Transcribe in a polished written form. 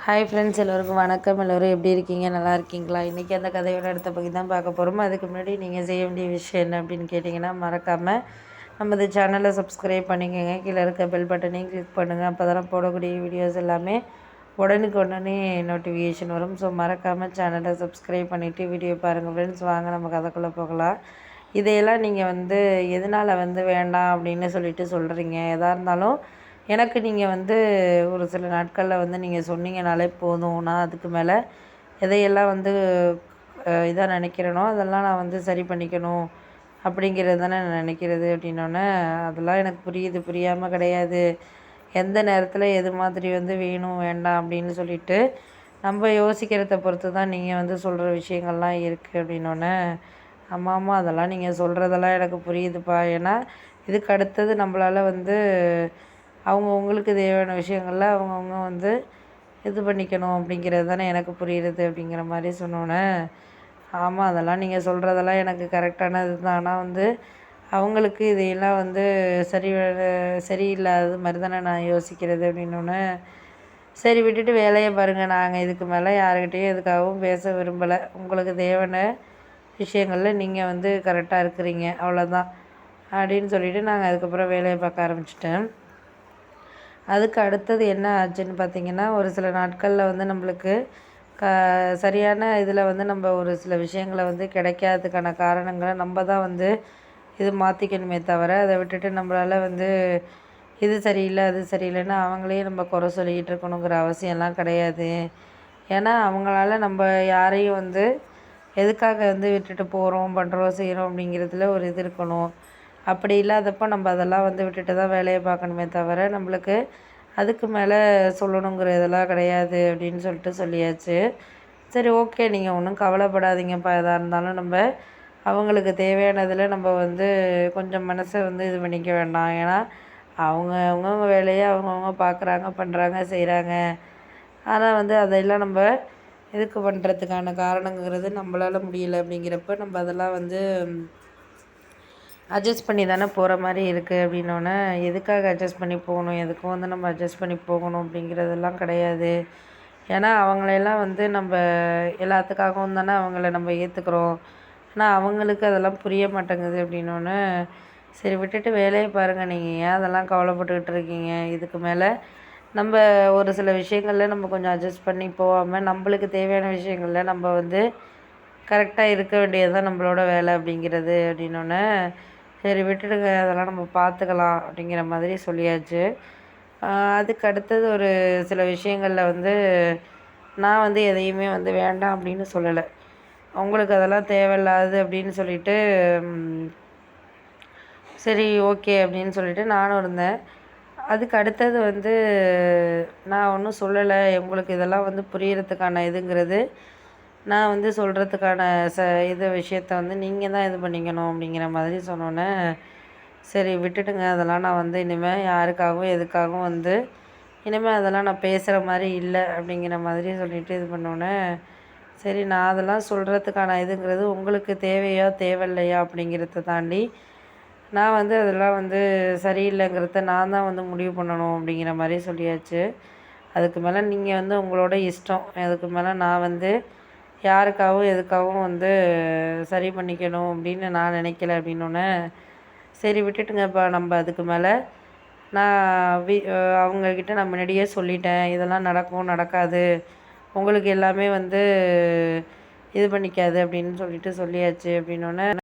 Hi friends, எல்லோருக்கும் வணக்கம். எல்லோரும் எப்படி இருக்கீங்க? நல்லா இருக்கீங்களா? இன்றைக்கி அந்த கதையோட அடுத்த பகுதி தான் பார்க்க போகிறோம். அதுக்கு முன்னாடி நீங்கள் செய்ய வேண்டிய விஷயம் என்ன அப்படின்னு கேட்டிங்கன்னா, மறக்காமல் நம்ம சேனலை சப்ஸ்கிரைப் பண்ணிக்கோங்க. கீழே இருக்க பெல் பட்டனையும் கிளிக் பண்ணுங்கள். அப்போ தானே போடக்கூடிய வீடியோஸ் எல்லாமே உடனே நோட்டிஃபிகேஷன் வரும். ஸோ மறக்காமல் சேனலை சப்ஸ்கிரைப் பண்ணிவிட்டு வீடியோ பாருங்கள் ஃப்ரெண்ட்ஸ். வாங்க நம்ம கதைக்குள்ளே போகலாம். இதையெல்லாம் நீங்கள் எதனால் வேண்டாம் அப்படின்னு சொல்லிட்டு சொல்கிறீங்க? எதாக இருந்தாலும் எனக்கு நீங்கள் ஒரு சில நாட்களில் நீங்கள் சொன்னீங்கனாலே போதும். நான் அதுக்கு மேலே எதையெல்லாம் இதாக நினைக்கிறேனோ அதெல்லாம் நான் சரி பண்ணிக்கணும் அப்படிங்கிறது தானே நான் நினைக்கிறது அப்படின்னோடனே, அதெல்லாம் எனக்கு புரியுது, புரியாமல் கிடையாது. எந்த நேரத்தில் எது மாதிரி வேணும் வேண்டாம் அப்படின்னு சொல்லிட்டு நம்ம யோசிக்கிறத பொறுத்து தான் நீங்கள் சொல்கிற விஷயங்கள்லாம் இருக்குது அப்படின்னோடனே, ஆமாம் அதெல்லாம் நீங்கள் சொல்கிறதெல்லாம் எனக்கு புரியுதுப்பா. ஏன்னா இதுக்கு அடுத்தது நம்மளால் அவங்கவுங்களுக்கு தேவையான விஷயங்களில் அவங்கவுங்க இது பண்ணிக்கணும் அப்படிங்கிறது தானே எனக்கு புரியுறது அப்படிங்கிற மாதிரி சொன்னோன்னே, ஆமாம் அதெல்லாம் நீங்கள் சொல்கிறதெல்லாம் எனக்கு கரெக்டானது தான். ஆனால் அவங்களுக்கு இதையெல்லாம் சரி சரியில்லாத மாதிரி தானே நான் யோசிக்கிறது அப்படின்னோடனே, சரி விட்டுட்டு வேலையை பாருங்கள். நாங்கள் இதுக்கு மேலே யாருக்கிட்டேயும் எதுக்காகவும் பேச விரும்பலை. உங்களுக்கு தேவையான விஷயங்களில் நீங்கள் கரெக்டாக இருக்கிறீங்க, அவ்வளோதான் அப்படின்னு சொல்லிவிட்டு நாங்கள் அதுக்கப்புறம் வேலையை பார்க்க ஆரம்பிச்சிட்டேன். அதுக்கு அடுத்தது என்ன ஆச்சுன்னு பார்த்திங்கன்னா, ஒரு சில நாட்களில் நம்மளுக்கு சரியான இதில் நம்ம ஒரு சில விஷயங்களை கிடைக்காததுக்கான காரணங்களை நம்ம தான் இது மாற்றிக்கணுமே தவிர, அதை விட்டுட்டு நம்மளால் இது சரியில்லை அது சரியில்லைன்னு அவங்களையே நம்ம குறை சொல்லிக்கிட்டு இருக்கணுங்கிற அவசியம்லாம் கிடையாது. ஏன்னா அவங்களால நம்ம யாரையும் எதுக்காக விட்டுட்டு போகிறோம், பண்ணுறோம், செய்கிறோம் அப்படிங்கிறதுல ஒரு இது இருக்கணும். அப்படி இல்லாதப்போ நம்ம அதெல்லாம் விட்டுட்டு தான் வேலையை பார்க்கணுமே தவிர, நம்மளுக்கு அதுக்கு மேலே சொல்லணுங்கிற இதெல்லாம் கிடையாது அப்படின்னு சொல்லிட்டு சொல்லியாச்சு. சரி ஓகே, நீங்கள் ஒன்றும் கவலைப்படாதீங்கப்பா. எதாக இருந்தாலும் நம்ம அவங்களுக்கு தேவையானதில் நம்ம கொஞ்சம் மனசை இது பண்ணிக்க வேண்டாம். ஏன்னா அவங்கவுங்க வேலையை அவங்கவுங்க பார்க்குறாங்க, பண்ணுறாங்க, செய்கிறாங்க. ஆனால் அதையெல்லாம் நம்ம இதுக்கு பண்ணுறதுக்கான காரணங்கிறது நம்மளால் முடியலை. அப்படிங்கிறப்ப நம்ம அதெல்லாம் அட்ஜஸ்ட் பண்ணி தானே போகிற மாதிரி இருக்குது அப்படின்னோடனே, எதுக்காக அட்ஜஸ்ட் பண்ணி போகணும், எதுக்கும் நம்ம அட்ஜஸ்ட் பண்ணி போகணும் அப்படிங்கிறதெல்லாம் கிடையாது. ஏன்னா அவங்களையெல்லாம் நம்ம எல்லாத்துக்காகவும் தானே அவங்கள நம்ம ஏற்றுக்குறோம். ஆனால் அவங்களுக்கு அதெல்லாம் புரிய மாட்டேங்குது அப்படின்னோடனே, சரி விட்டுட்டு வேலையை பாருங்கள். நீங்கள் ஏன் அதெல்லாம் கவலைப்பட்டுக்கிட்டு இருக்கீங்க? இதுக்கு மேலே நம்ம ஒரு சில விஷயங்களில் நம்ம கொஞ்சம் அட்ஜஸ்ட் பண்ணி போகாமல், நம்மளுக்கு தேவையான விஷயங்களில் நம்ம கரெக்டாக இருக்க வேண்டியது தான் நம்மளோட வேலை அப்படிங்கிறது அப்படின்னோடனே, சரி விட்டுடுங்க, அதெல்லாம் நம்ம பார்த்துக்கலாம் அப்படிங்கிற மாதிரி சொல்லியாச்சு. அதுக்கு அடுத்தது ஒரு சில விஷயங்களில் நான் எதையுமே வேண்டாம் அப்படின்னு சொல்லலை. அவங்களுக்கு அதெல்லாம் தேவையில்லாது அப்படின்னு சொல்லிட்டு, சரி ஓகே அப்படின்னு சொல்லிட்டு நானும் இருந்தேன். அதுக்கு அடுத்தது நான் ஒன்றும் சொல்லலை. உங்களுக்கு இதெல்லாம் புரியறதுக்கான இதுங்கிறது நான் சொல்கிறதுக்கான இது விஷயத்த நீங்கள் தான் இது பண்ணிக்கணும் அப்படிங்கிற மாதிரி சொன்னோன்னே, சரி விட்டுட்டுங்க. அதெல்லாம் நான் இனிமேல் யாருக்காகவும் எதுக்காகவும் இனிமேல் அதெல்லாம் நான் பேசுகிற மாதிரி இல்லை அப்படிங்கிற மாதிரி சொல்லிவிட்டு இது பண்ணோன்னே, சரி நான் அதெல்லாம் சொல்கிறதுக்கான இதுங்கிறது உங்களுக்கு தேவையா தேவையில்லையா அப்படிங்கிறத தாண்டி, நான் அதெல்லாம் சரியில்லைங்கிறத நான் தான் முடிவு பண்ணணும் அப்படிங்கிற மாதிரி சொல்லியாச்சு. அதுக்கு மேலே நீங்கள் உங்களோட இஷ்டம். அதுக்கு மேலே நான் யாருக்காகவும் எதுக்காகவும் சரி பண்ணிக்கணும் அப்படின்னு நான் நினைக்கல அப்படின்னோடனே, சரி விட்டுட்டுங்கப்பா. நம்ம அதுக்கு மேலே நான் அவங்கக்கிட்ட நான் முன்னாடியே சொல்லிட்டேன். இதெல்லாம் நடக்கும், நடக்காது. உங்களுக்கு எல்லாமே இது பண்ணிக்காது அப்படின்னு சொல்லிட்டு சொல்லியாச்சு அப்படின்னோடனே,